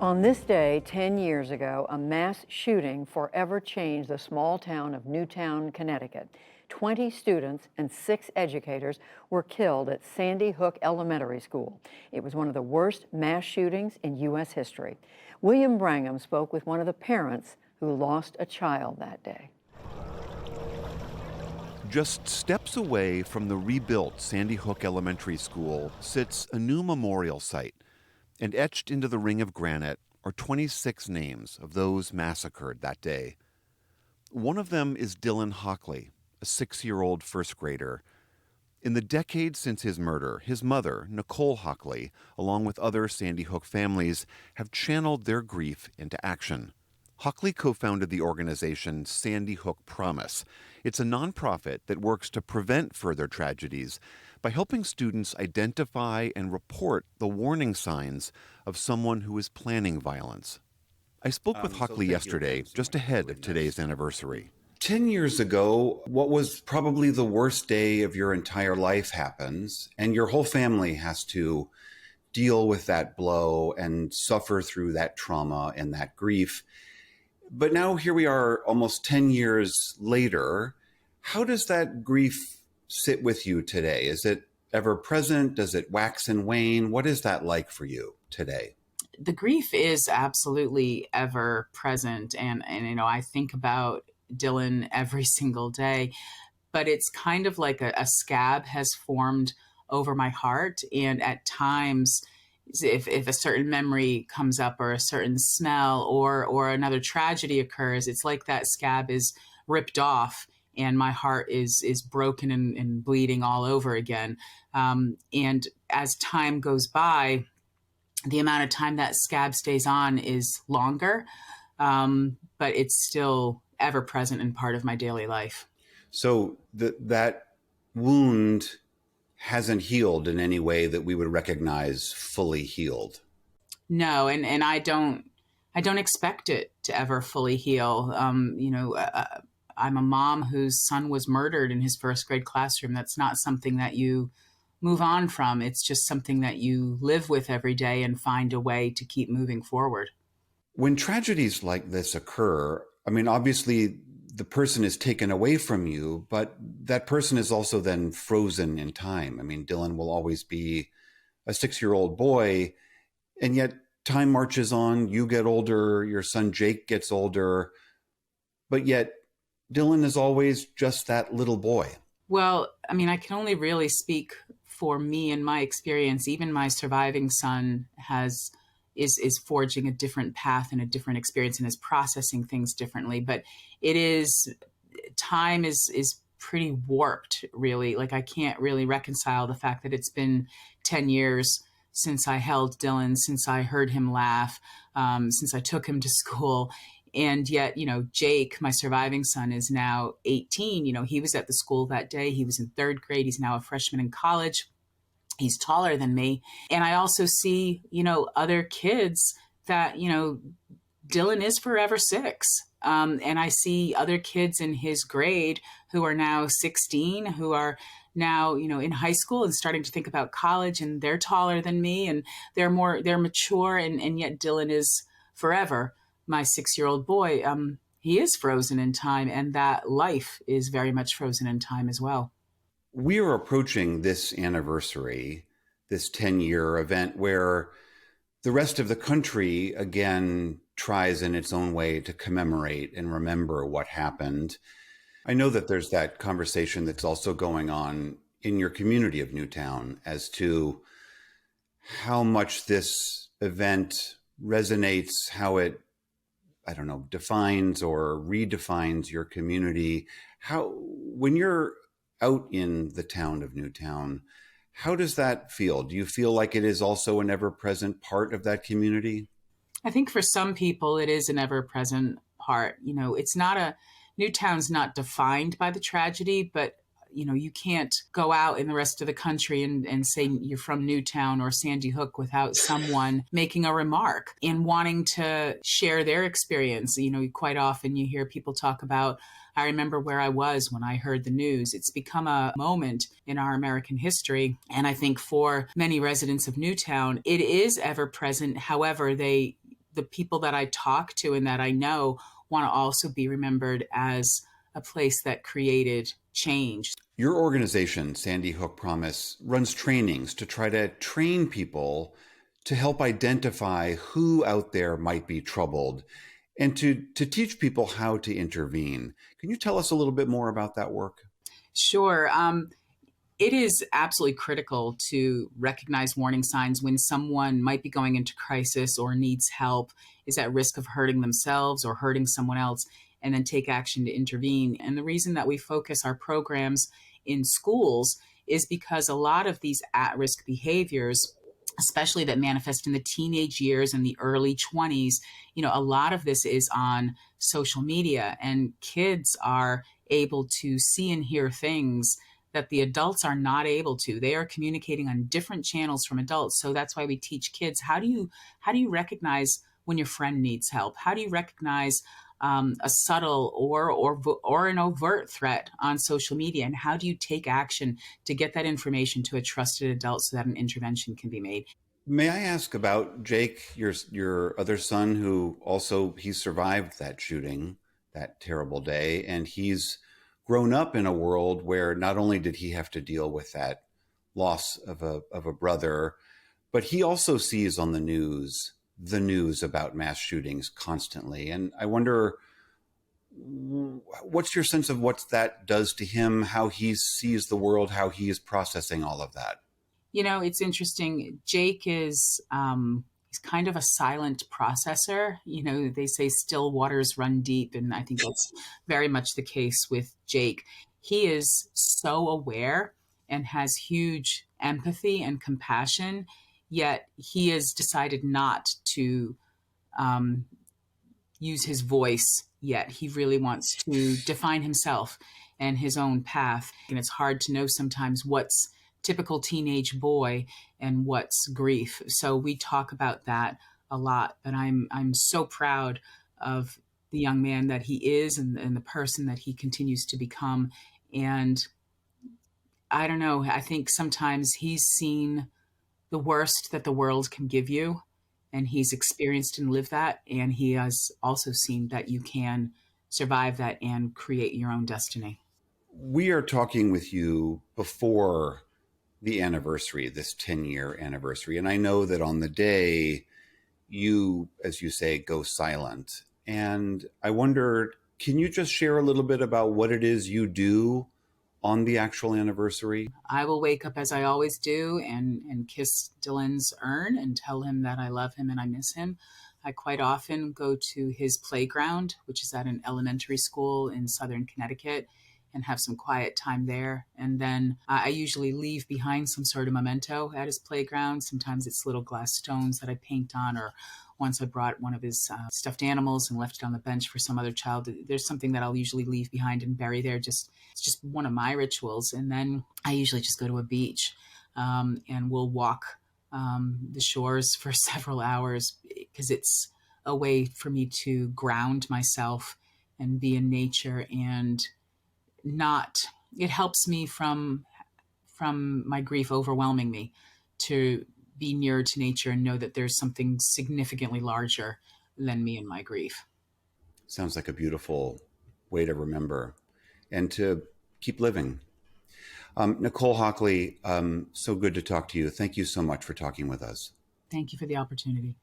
On this day, 10 years ago, a mass shooting forever changed the small town of Newtown, Connecticut. 20 students and 6 educators were killed at Sandy Hook Elementary School. It was one of the worst mass shootings in U.S. history. William Brangham spoke with one of the parents who lost a child that day. Just steps away from the rebuilt Sandy Hook Elementary School sits a new memorial site, and etched into the ring of granite are 26 names of those massacred that day. One of them is Dylan Hockley, a 6-year-old first grader. In the decades since his murder, his mother, Nicole Hockley, along with other Sandy Hook families, have channeled their grief into action. Hockley co-founded the organization Sandy Hook Promise. It's a nonprofit that works to prevent further tragedies by helping students identify and report the warning signs of someone who is planning violence. I spoke with Hockley yesterday, just ahead of today's anniversary. 10 years ago, what was probably the worst day of your entire life happens, and your whole family has to deal with that blow and suffer through that trauma and that grief. But now here we are almost 10 years later. How does that grief sit with you today? Is it ever present? Does it wax and wane? What is that like for you today? The grief is absolutely ever present. And I think about Dylan every single day, but it's kind of like a scab has formed over my heart. And at times, if a certain memory comes up or a certain smell or another tragedy occurs, it's like that scab is ripped off and my heart is broken and bleeding all over again. And as time goes by, the amount of time that scab stays on is longer, but it's still ever present and part of my daily life. So that wound hasn't healed in any way that we would recognize fully healed. No, and I don't expect it to ever fully heal. I'm a mom whose son was murdered in his first grade classroom. That's not something that you move on from. It's just something that you live with every day and find a way to keep moving forward. When tragedies like this occur, I mean, obviously the person is taken away from you, but that person is also then frozen in time. I mean, Dylan will always be a 6-year-old boy, and yet time marches on. You get older, your son Jake gets older, but yet Dylan is always just that little boy. Well, I mean, I can only really speak for me and my experience. Even my surviving son is forging a different path and a different experience and is processing things differently. But time is pretty warped, really. Like, I can't really reconcile the fact that it's been 10 years since I held Dylan, since I heard him laugh, since I took him to school. And yet, Jake, my surviving son, is now 18. He was at the school that day. He was in 3rd grade. He's now a freshman in college. He's taller than me. And I also see, other kids that, Dylan is forever 6. And I see other kids in his grade who are now 16, who are now, in high school and starting to think about college, and they're taller than me and they're mature. And yet Dylan is forever my 6-year-old boy. He is frozen in time, and that life is very much frozen in time as well. We are approaching this anniversary, this 10-year event where the rest of the country again tries in its own way to commemorate and remember what happened. I know that there's that conversation that's also going on in your community of Newtown as to how much this event resonates, how it, defines or redefines your community. When you're out in the town of Newtown, how does that feel? Do you feel like it is also an ever-present part of that community? I think for some people it is an ever-present part. Newtown's not defined by the tragedy, but you can't go out in the rest of the country and say you're from Newtown or Sandy Hook without someone making a remark and wanting to share their experience. Quite often you hear people talk about, I remember where I was when I heard the news. It's become a moment in our American history. And I think for many residents of Newtown, it is ever present. However, they the people that I talk to and that I know want to also be remembered as a place that created change. Your organization, Sandy Hook Promise, runs trainings to try to train people to help identify who out there might be troubled and to teach people how to intervene. Can you tell us a little bit more about that work? Sure. It is absolutely critical to recognize warning signs when someone might be going into crisis or needs help, is at risk of hurting themselves or hurting someone else, and then take action to intervene. And the reason that we focus our programs in schools is because a lot of these at-risk behaviors, especially that manifest in the teenage years and the early 20s, a lot of this is on social media, and kids are able to see and hear things that the adults are not able to. They are communicating on different channels from adults. So that's why we teach kids, how do you recognize when your friend needs help? How do you recognize a subtle or an overt threat on social media? And how do you take action to get that information to a trusted adult so that an intervention can be made? May I ask about Jake, your other son, who also he survived that shooting, that terrible day, and he's grown up in a world where not only did he have to deal with that loss of a brother, but he also sees on the news about mass shootings constantly. And I wonder, what's your sense of what that does to him, how he sees the world, how he is processing all of that? It's interesting. Jake is he's kind of a silent processor. They say still waters run deep, and I think that's very much the case with Jake. He is so aware and has huge empathy and compassion, yet he has decided not to use his voice yet. He really wants to define himself and his own path. And it's hard to know sometimes what's typical teenage boy and what's grief. So we talk about that a lot, but I'm so proud of the young man that he is and the person that he continues to become. And I don't know, I think sometimes he's seen the worst that the world can give you, and he's experienced and lived that. And he has also seen that you can survive that and create your own destiny. We are talking with you before the anniversary, this 10-year anniversary. And I know that on the day you, as you say, go silent. And I wonder, can you just share a little bit about what it is you do on the actual anniversary? I will wake up as I always do and kiss Dylan's urn and tell him that I love him and I miss him. I quite often go to his playground, which is at an elementary school in Southern Connecticut, and have some quiet time there. And then I usually leave behind some sort of memento at his playground. Sometimes it's little glass stones that I paint on, or once I brought one of his stuffed animals and left it on the bench for some other child. There's something that I'll usually leave behind and bury there. It's just one of my rituals. And then I usually just go to a beach and we'll walk the shores for several hours, because it's a way for me to ground myself and be in nature, and it helps me from my grief overwhelming me to be nearer to nature and know that there's something significantly larger than me and my grief. Sounds like a beautiful way to remember and to keep living. Nicole Hockley, so good to talk to you. Thank you so much for talking with us. Thank you for the opportunity.